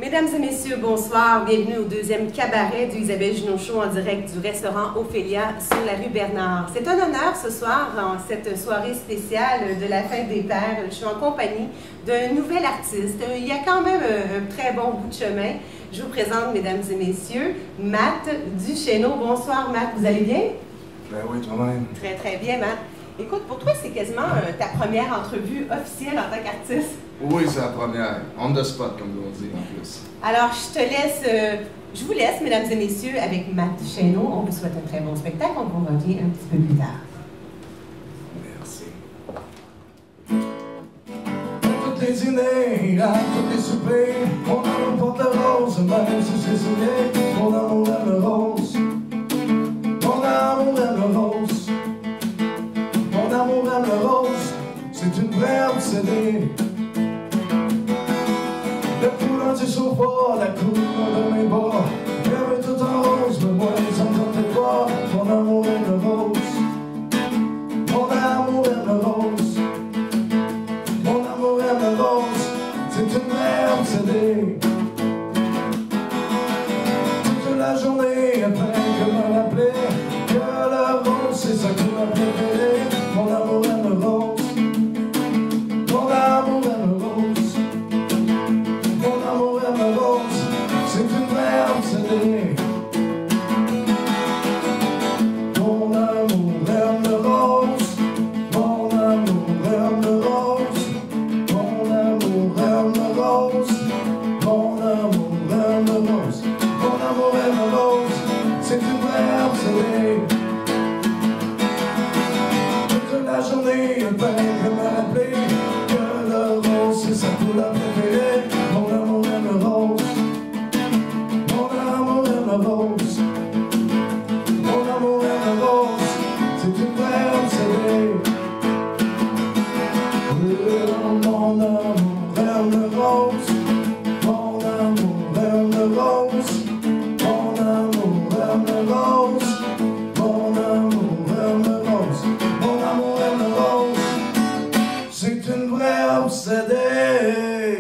Mesdames et messieurs, bonsoir. Bienvenue au deuxième cabaret du Isabelle Junot Show en direct du restaurant Ophélia sur la rue Bernard. C'est un honneur ce soir, en cette soirée spéciale de la fête des pères. Je suis en compagnie d'un nouvel artiste. Il y a quand même un très bon bout de chemin. Je vous présente, mesdames et messieurs, Matt Duchesneau. Bonsoir, Matt. Vous allez bien? Ben oui, toi-même. Très, très bien, Matt. Écoute, pour toi, c'est quasiment ta première entrevue officielle en tant qu'artiste. Oui, c'est la première. On the spot, comme on dit en plus. Alors, je vous laisse, mesdames et messieurs, avec Matt Duchesneau. On vous souhaite un très bon spectacle. On vous revient un petit peu plus tard. Merci. Toutes les dîners, à tous les soupers, mon amour porte la rose, même si c'est souillé. Mon amour aime le rose. Mon amour aime le rose. Mon amour aime le rose. C'est une vraie obsédée. Le couleur du sofa, la couleur de mes bras. Elle veut tout en rose, mais moi ça me tentait pas. Mon amour aime le rose. Mon amour aime le rose. Mon amour aime le rose. C'est une vraie obsédée. Toute la journée, elle fait que me rappeler que le rose c'est sa couleur préférée. Mon amour aime le rose. Mon amour aime le rose. Mon amour aime le rose. C'est une vraie obsédée. Mon amour aime le rose. Mon amour aime le rose. Mon amour aime le rose. Mon amour aime le rose. Mon amour aime le rose. C'est une vraie obsédée. Toute la journée, elle fait que me rappeler que le rose c'est sa couleur préférée. Mon amour aime le rose. Mon amour aime le rose. Mon amour aime le rose. C'est une vraie obsédée. Mon amour aime le rose. Mon amour aime le rose. Mon amour aime le rose. Mon amour aime le rose. Mon amour aime le rose. C'est une vraie obsédée.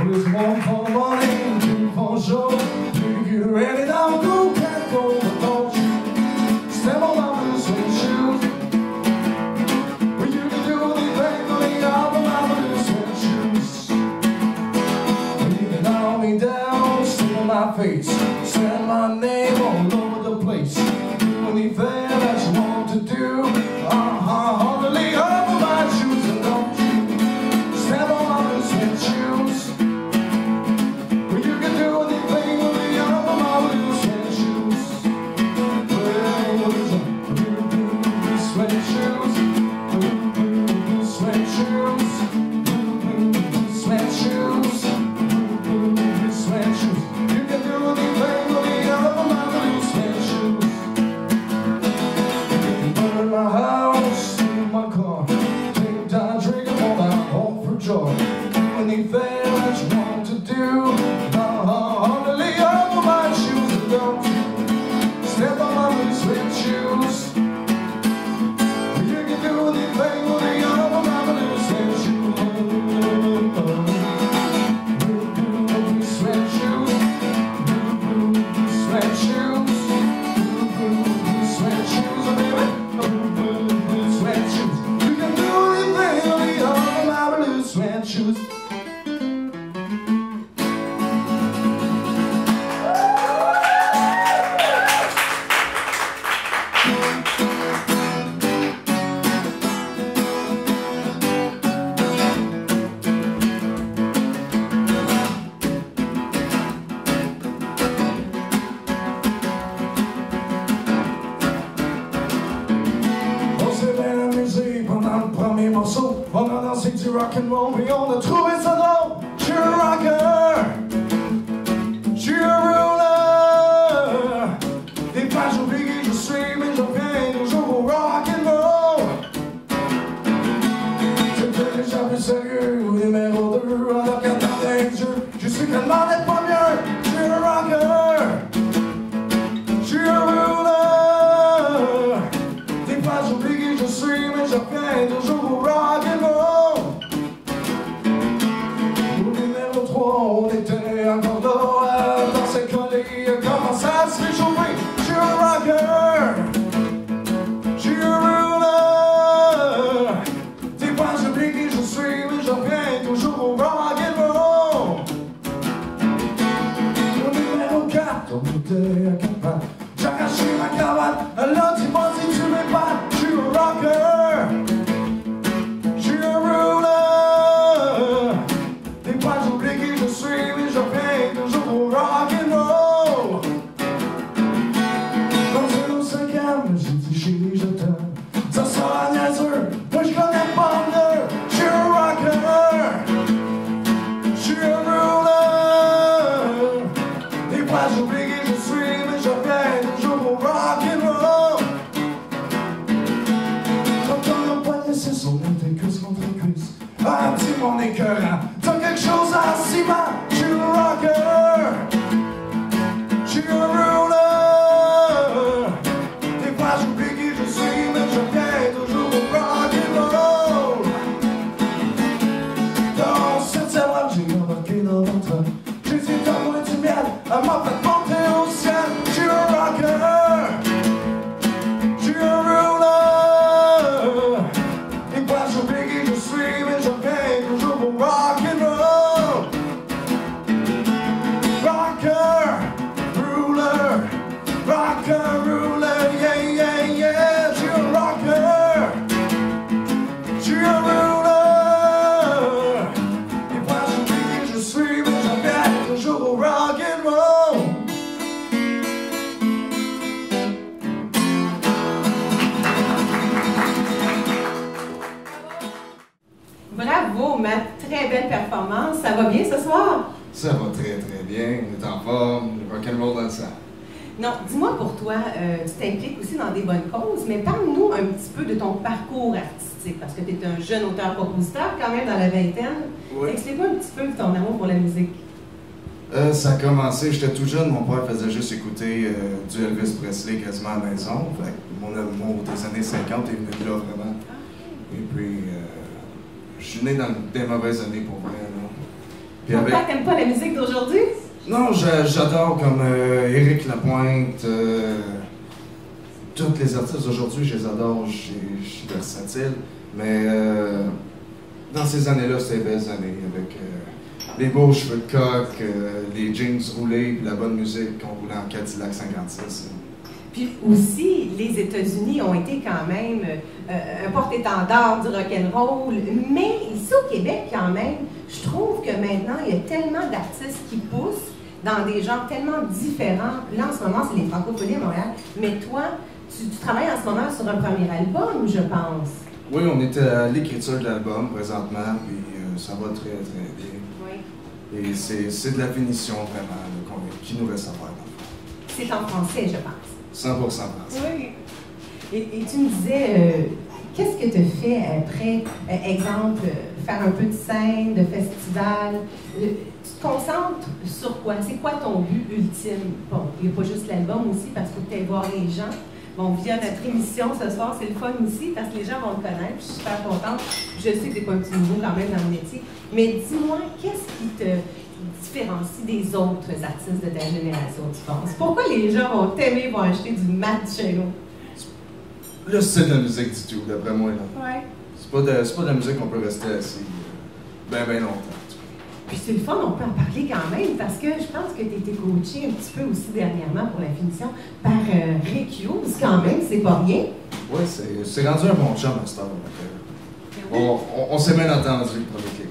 There's one for the morning, two for the show. If you're ready now, go, can't go, but don't you step on my blue suede shoes. Well, you can do anything to lean out of my blue suede shoes. You can knock me down, sit on my face, send my name all over the place. Do anything that you want to do. Only lean over my shoes and don't you step on my blue suede shoes. On a dansé du rock'n'roll et on a trouvé ça drôle. Je suis un rocker, je suis un roller. Des pages oubliées, je suis, mais je reviens toujours au rock'n'roll. C'était déjà plus sérieux, numéro 2, en regardant les yeux. Je suis tellement d'être pas mieux, je suis un rocker, je suis un roller. Des pages oubliées. je reviens toujours au rock and roll. Au numéro 3, on était encore là, dans cette collée, commence à se réchauffer. Je suis un rocker, je suis un ruler. Des fois j'oublie qui je suis, mais je reviens toujours au rock and roll. Au numéro 4, on était à 4 pattes. J'ai arraché ma cravate, là dis-moi si tu m'es pas. Je suis un rocker, je suis un ruler. Des fois j'oublie qui je suis, mais je reviens toujours au rock and roll. Dans un 5e, j'ai dit chérie je t'aime. Ça sera niaiseux, moi je connais pas mieux. Je suis un rocker, je suis un ruler. Des fois j'oublie qui je suis, mais je reviens toujours au rock and roll. Quand on n'a pas laissé son nez cuisse contre cuisse. Ah, dis mon écœurant, t'as quelque chose à ciment. Je suis un rocker, je suis un ruler. Des fois j'oublie qui je suis, mais je viens toujours au rock and roll. Dans cette salle, j'ai embarqué dans mon train. J'ai dit donne-moi du miel, elle m'a fait monter au ciel. Je suis un rocker, je suis un ruler. Des fois j'oublie qui je suis, mais je viens toujours au rock and roll. Rocker, ruler, yeah, yeah, yeah. Je suis un rocker, je suis un ruler. Des fois j'oublie qui je suis, mais je viens toujours au rock and roll. Bravo, Matt. Très belle performance. Ça va bien ce soir? Ça va très très bien, on est en forme, rock'n'roll dans le sang. Non, dis-moi pour toi, tu t'impliques aussi dans des bonnes causes, mais parle-nous un petit peu de ton parcours artistique, parce que tu es un jeune auteur-compositeur, quand même dans la vingtaine. Oui. Explique-moi un petit peu ton amour pour la musique. Ça a commencé, j'étais tout jeune, mon père faisait juste écouter du Elvis Presley quasiment à la maison. Fait que mon amour des années 50 est venu de là vraiment. Et puis, je suis né dans des mauvaises années pour vrai. Puis Ton père t'aimes pas la musique d'aujourd'hui? Non, j'adore comme Éric Lapointe, tous les artistes d'aujourd'hui, je les adore, je suis versatile, mais dans ces années-là, c'était les belles années, avec les beaux cheveux de coq, les jeans roulés, puis la bonne musique qu'on roulait en Cadillac 56. Puis aussi, les États-Unis ont été quand même un porte-étendard du rock'n'roll, mais ici au Québec quand même, je trouve que maintenant, il y a tellement d'artistes qui poussent dans des genres tellement différents. Là, en ce moment, c'est les Francophonies à Montréal, mais toi, tu travailles en ce moment sur un premier album, je pense. Oui, on est à l'écriture de l'album présentement, puis ça va très très bien. Oui. Et c'est de la finition vraiment qui nous reste à faire. C'est en français, je pense. 100% français. Oui. Et tu me disais, qu'est-ce que tu fais après, exemple, faire un peu de scène, de festival? Tu te concentres sur quoi? C'est quoi ton but ultime? Bon, il n'y a pas juste l'album aussi, parce qu'il faut que tu ailles voir les gens. Bon, via notre émission ce soir, c'est le fun aussi, parce que les gens vont te connaître. Je suis super contente. Je sais que tu n'es pas un petit nouveau quand même dans le métier. Mais dis-moi, qu'est-ce qui te différencie des autres artistes de ta génération, tu penses? Pourquoi les gens vont t'aimer, vont acheter du Matt Cello? Le style de la musique du tout, d'après moi. Ouais. C'est pas de la musique qu'on peut rester assis ben longtemps. Puis c'est le fun, on peut en parler quand même, parce que je pense que tu as été coaché un petit peu aussi dernièrement pour la finition par Rick Hughes, quand même, c'est pas rien. Oui, c'est rendu un bon chum à cette heure. On s'est bien entendu pour le clic.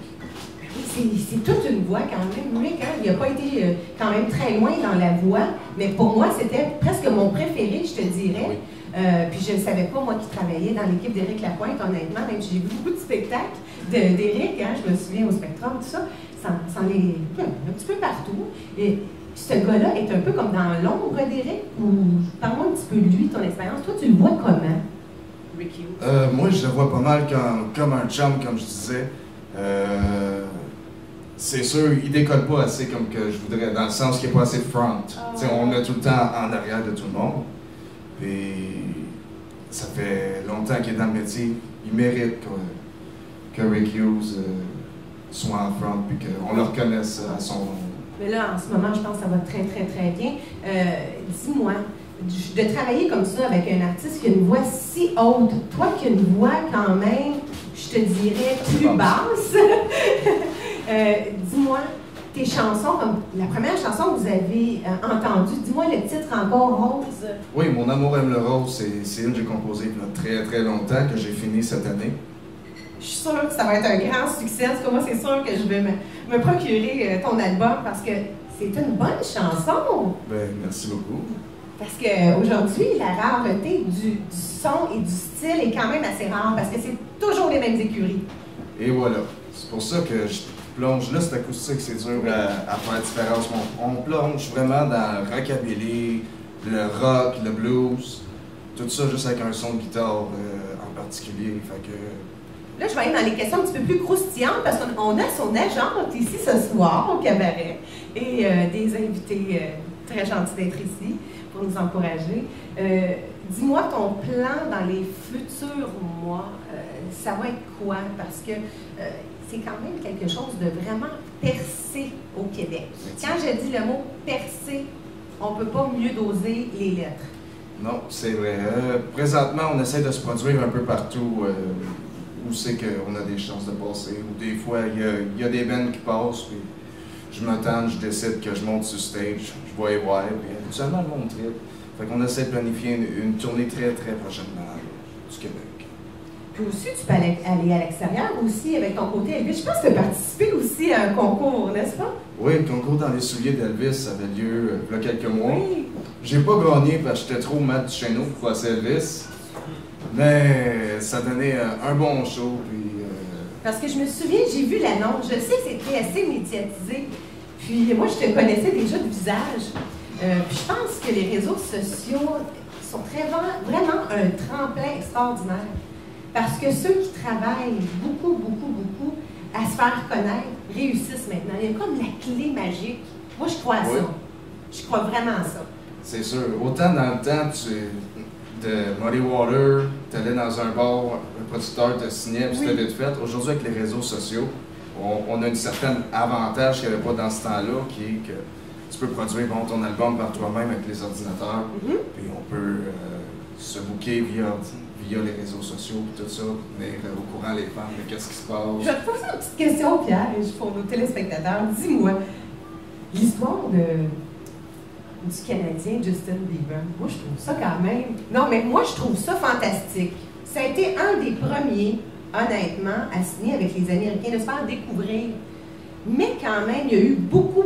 C'est toute une voix quand même, Rick, hein? Il n'a pas été quand même très loin dans la voix, mais pour moi, c'était presque mon préféré, je te dirais. Oui. Puis je ne savais pas, moi, qui travaillais dans l'équipe d'Éric Lapointe, honnêtement, même si j'ai vu beaucoup de spectacles d'Éric, hein, je me souviens au Spectrum, tout ça, c'en est un petit peu partout. Et ce gars-là est un peu comme dans l'ombre d'Éric, ou parle-moi un petit peu de lui, ton expérience. Toi, tu le vois comment, Rick Hughes? Moi, je le vois pas mal comme un chum, comme je disais. C'est sûr, il décolle pas assez comme que je voudrais, dans le sens qu'il n'est pas assez front. On est tout le temps en arrière de tout le monde. Puis, ça fait longtemps qu'il est dans le métier. Il mérite que Rick Hughes soit en front et qu'on le reconnaisse à son nom. Mais là, en ce moment, je pense que ça va très, très, très bien. Dis-moi, de travailler comme ça avec un artiste qui a une voix si haute, toi qui as une voix quand même, je te dirais, plus basse, dis-moi, tes chansons, comme la première chanson que vous avez entendue, dis-moi le titre encore, Rose. Oui, Mon amour aime le rose, c'est une que j'ai composée il y a très, très longtemps, que j'ai fini cette année. Je suis sûre que ça va être un grand succès. En tout cas, moi, c'est sûr que je vais me procurer ton album parce que c'est une bonne chanson. Ben, merci beaucoup. Parce qu'aujourd'hui, la rareté du son et du style est quand même assez rare parce que c'est toujours les mêmes écuries. Et voilà. C'est pour ça que je plonge là, cet acoustique, c'est dur à faire la différence. On plonge vraiment dans le rockabilly, le rock, le blues, tout ça juste avec un son de guitare en particulier. Fait que... Là, je vais aller dans les questions un petit peu plus croustillantes parce qu'on a son agente ici ce soir au cabaret et des invités très gentils d'être ici pour nous encourager. Dis-moi ton plan dans les futurs mois, ça va être quoi? Parce que c'est quand même quelque chose de vraiment percé au Québec. Quand je dis le mot percé, on ne peut pas mieux doser les lettres. Non, c'est vrai. Présentement, on essaie de se produire un peu partout où c'est qu'on a des chances de passer. Ou des fois, il y a des bands qui passent, puis je m'attends, je décide que je monte sur stage, je vais y voir, puis habituellement, le monde trip. Fait qu'on essaie de planifier une tournée très, très prochainement du Québec. Puis aussi, tu peux aller à l'extérieur aussi avec ton côté Elvis. Je pense que tu as participé aussi à un concours, n'est-ce pas? Oui, le concours dans les souliers d'Elvis, ça avait lieu il y a quelques mois. Oui. J'ai pas gagné parce que j'étais trop mal du Duchesneau pour passer Elvis. Mais ça donnait un bon show. Puis, Parce que je me souviens, j'ai vu l'annonce. Je sais que c'était assez médiatisé. Puis moi, je te connaissais déjà de visage. Puis je pense que les réseaux sociaux sont vraiment un tremplin extraordinaire. Parce que ceux qui travaillent beaucoup à se faire connaître réussissent maintenant. Il y a comme la clé magique. Moi, je crois à ça. Je crois vraiment à ça. C'est sûr. Autant dans le temps, de Muddy Water, tu allais dans un bar, un producteur te signait, puis c'était vite fait. Aujourd'hui, avec les réseaux sociaux, on a un certain avantage qu'il n'y avait pas dans ce temps-là, qui est que tu peux produire ton album par toi-même avec les ordinateurs, puis on peut se booker via les réseaux sociaux, puis tout ça, venir au courant les fans de qu'est-ce qui se passe. Je vais te poser une petite question, Pierre, pour nos téléspectateurs. Dis-moi, l'histoire du Canadien Justin Bieber, moi je trouve ça quand même... Non, mais moi je trouve ça fantastique. Ça a été un des premiers, honnêtement, à signer avec les Américains, de se faire découvrir. Mais quand même, il y a eu beaucoup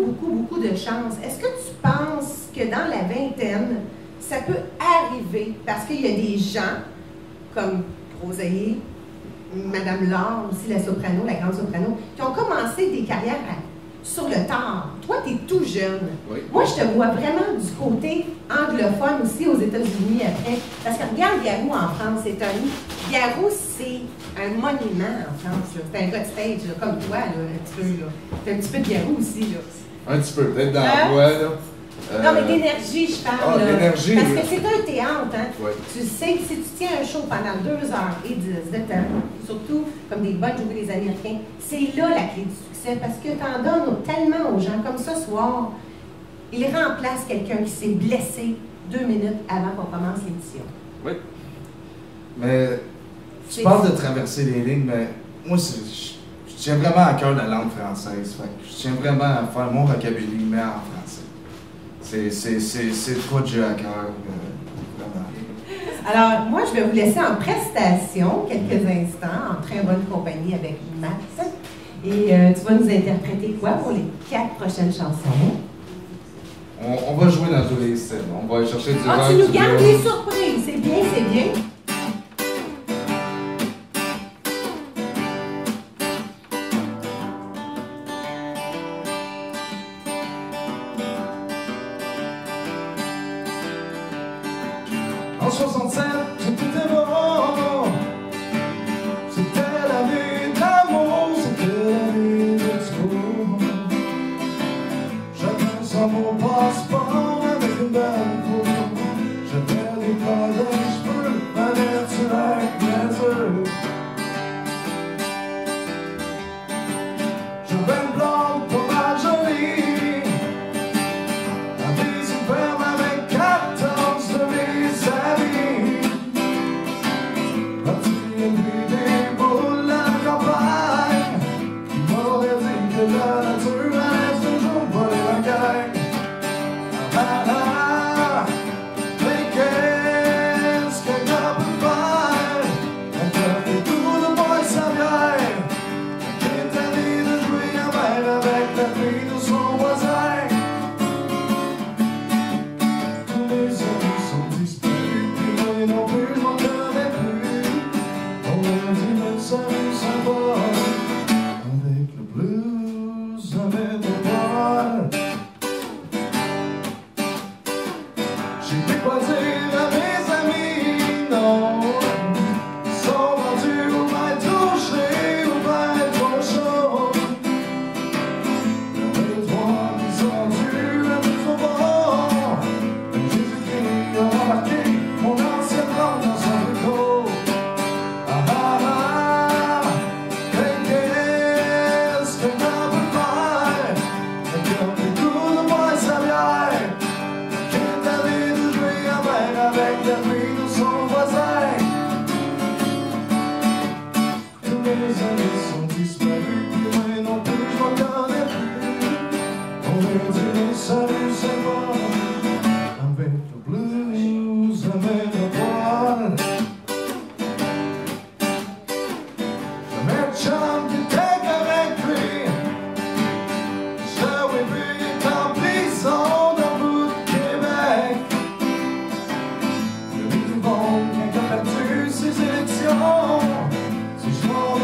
de chance. Est-ce que tu penses que dans la vingtaine, ça peut arriver, parce qu'il y a des gens, comme Rosalie, Madame Laure, aussi la soprano, la grande soprano, qui ont commencé des carrières sur le tard. Toi, tu es tout jeune. Oui. Moi, je te vois vraiment du côté anglophone aussi aux États-Unis après. Parce que regarde Garou en France, Garou, c'est un monument en France. C'est un gars de stage, là, comme toi, là, un petit peu. Tu as un petit peu de Garou aussi. Là. Un petit peu, peut-être dans la voix, là. Non, mais d'énergie, je parle. Ah, d'énergie. Parce que c'est un théâtre, hein? Ouais. Tu sais que si tu tiens un show pendant 2h10 de temps, surtout comme des bonnes jouées des Américains, c'est là la clé du succès, parce que tu en donnes tellement aux gens. Comme ce soir, il remplace quelqu'un qui s'est blessé 2 minutes avant qu'on commence l'émission. Oui. Mais tu parles de traverser les lignes, mais moi, je tiens vraiment à cœur la langue française. Fait que je tiens vraiment à faire mon vocabulaire, mais en français. C'est quoi que j'ai à cœur, vraiment. Alors, moi, je vais vous laisser en prestation quelques instants, en très bonne compagnie avec Max. Et tu vas nous interpréter quoi pour les 4 prochaines chansons? On va jouer dans tous les styles. On va aller chercher du rock. Tu nous gardes des surprises. C'est bien, c'est bien. En 67, tout était bon. C'était l'année de l'amour, c'était l'année de l'expo. J'avais sans mon passeport avec une belle peau. J'avais des cordes de cheveux,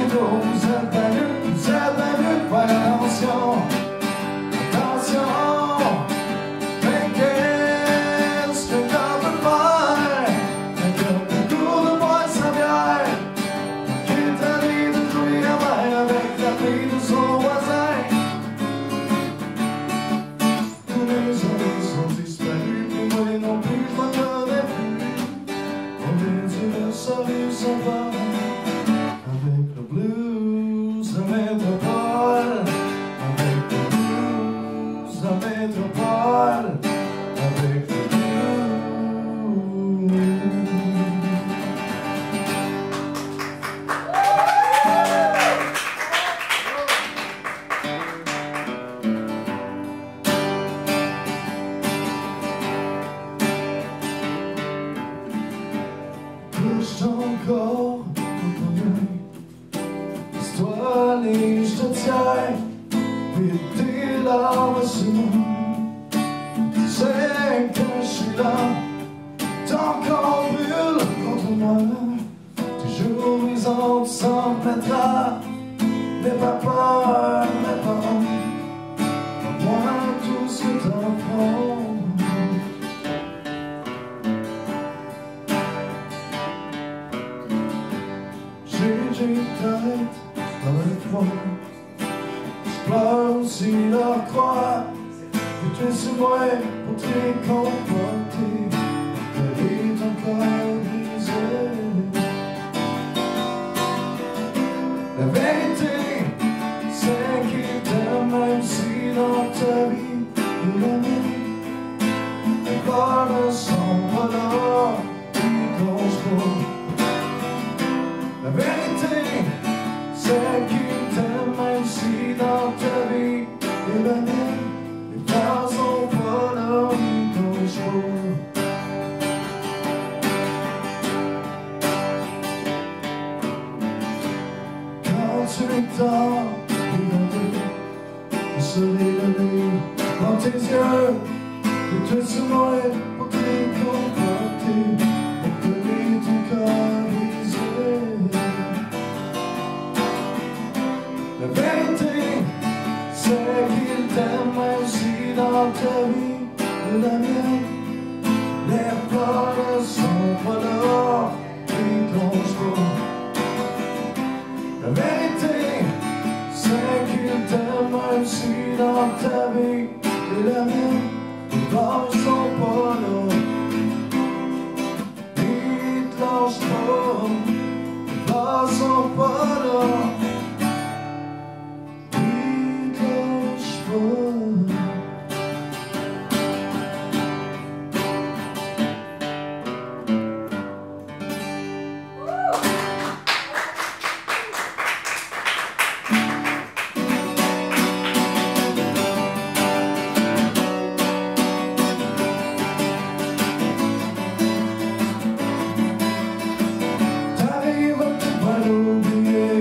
rideaux, vous êtes bien mieux de faire attention. Attention, mais qu'est-ce que t'en peux faire? Un tour de boire sa bière, qui est allé de jouer à mer avec la fille de son voisin. Tous mes amis sont disparus, puis moi non plus, je m'en connais plus. On vient dire salut, ça va, avec le blues, la métropole. Avec le blues, la métropole. Avec le blues. Touche encore au premier. Laisse-toi aller, je te tiens. Et tes larmes sur moi. Tu sais que je suis là. Ton corps brûle contre moi. Toujours mes ondes s'en mettra. N'aie pas peur, n'aie pas honte. Moi tout ce que t'en prends. J'ai une tête dans le froid. Je pleure aussi leur croix. Et tu es sur moi pour te réconforter. Que est ton corps brisé. La vérité, c'est qu'il t'aime même si dans ta vie il est mienne. Les fleurs ne sont pas là, ils congent pas. La vérité, c'est qu'il t'aime même si dans ta vie il est mienne. Les fleurs sont pas là, ils congent pas. Quand tu es tard, je serai levé dans tes yeux. Et tu es sur moi pour te réconforter, pour pleurer ton cœur brisé. La vérité, c'est qu'il t'aime même si dans ta vie et la mienne, les fleurs ne sont pas là, ils congent pas. La vérité, c'est qu'il t'aime même si dans ta vie et la mienne, les fleurs ne sont pas là. Ils te lâchent pas, les fleurs ne sont pas là. Ils te lâchent pas. T'arrives à te pas l'oublier.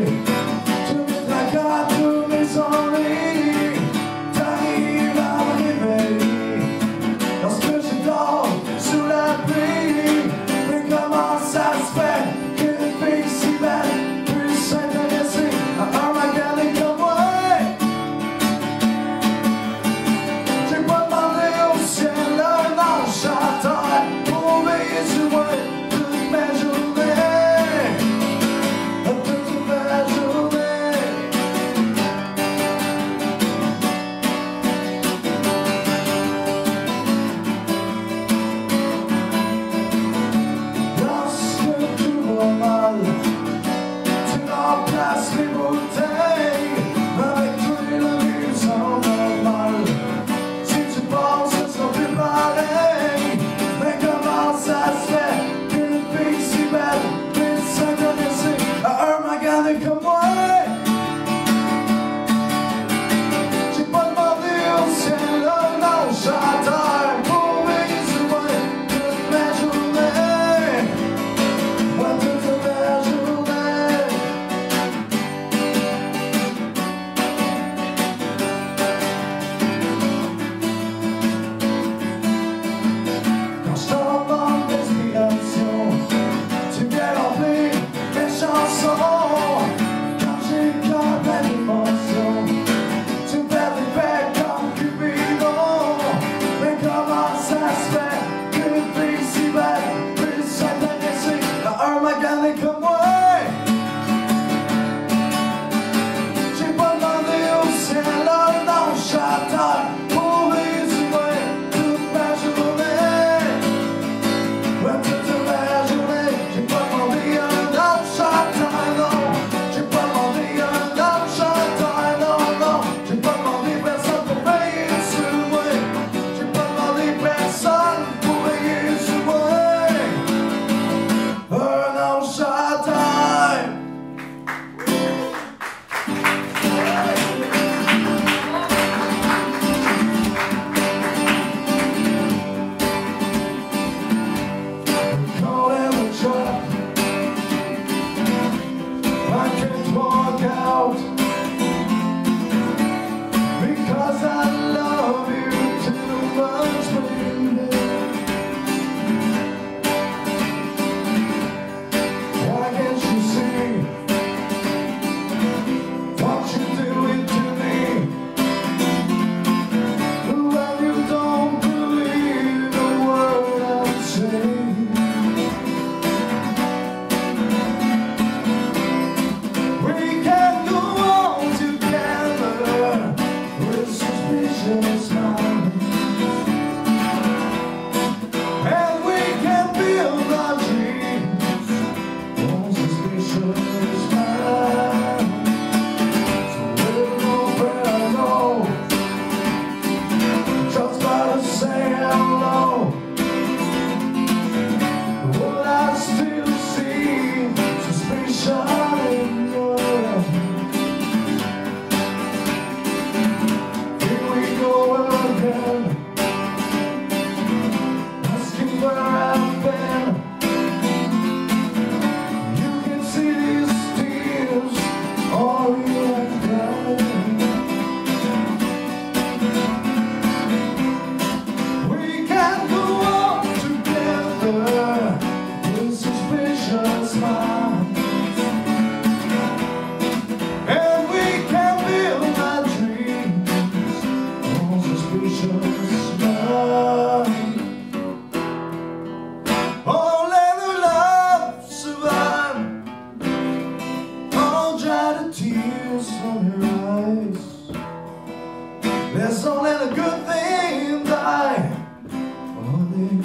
let a good thing die. Honey,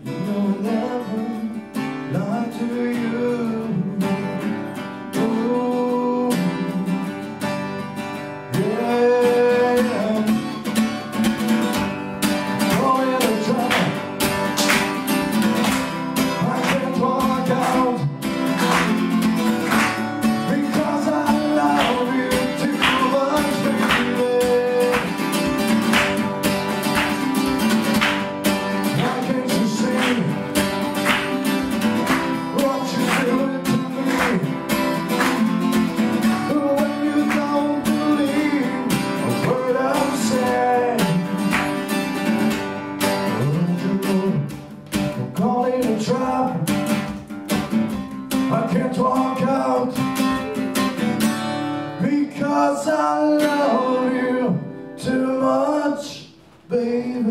you know I never lied to you. Ooh, yeah. Oh, in the trouble I can't walk out, because I love you too much, baby. Why can't you see what you're doing to me? When you don't believe a word I'm saying, don't you know I'm caught in a trap? I can't walk out, because I love you too much, baby.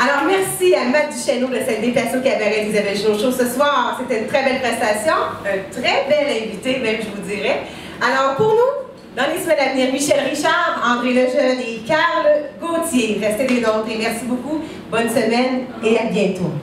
Alors, merci à Matt Duchesneau de cette déplacée au cabaret d'Isabelle Ginochon ce soir. C'était une très belle prestation, un très bel invité, même, je vous dirais. Alors, pour nous, dans les semaines à venir, Michel Richard, André Lejeune et Carl Gauthier. Restez des nôtres et merci beaucoup. Bonne semaine et à bientôt.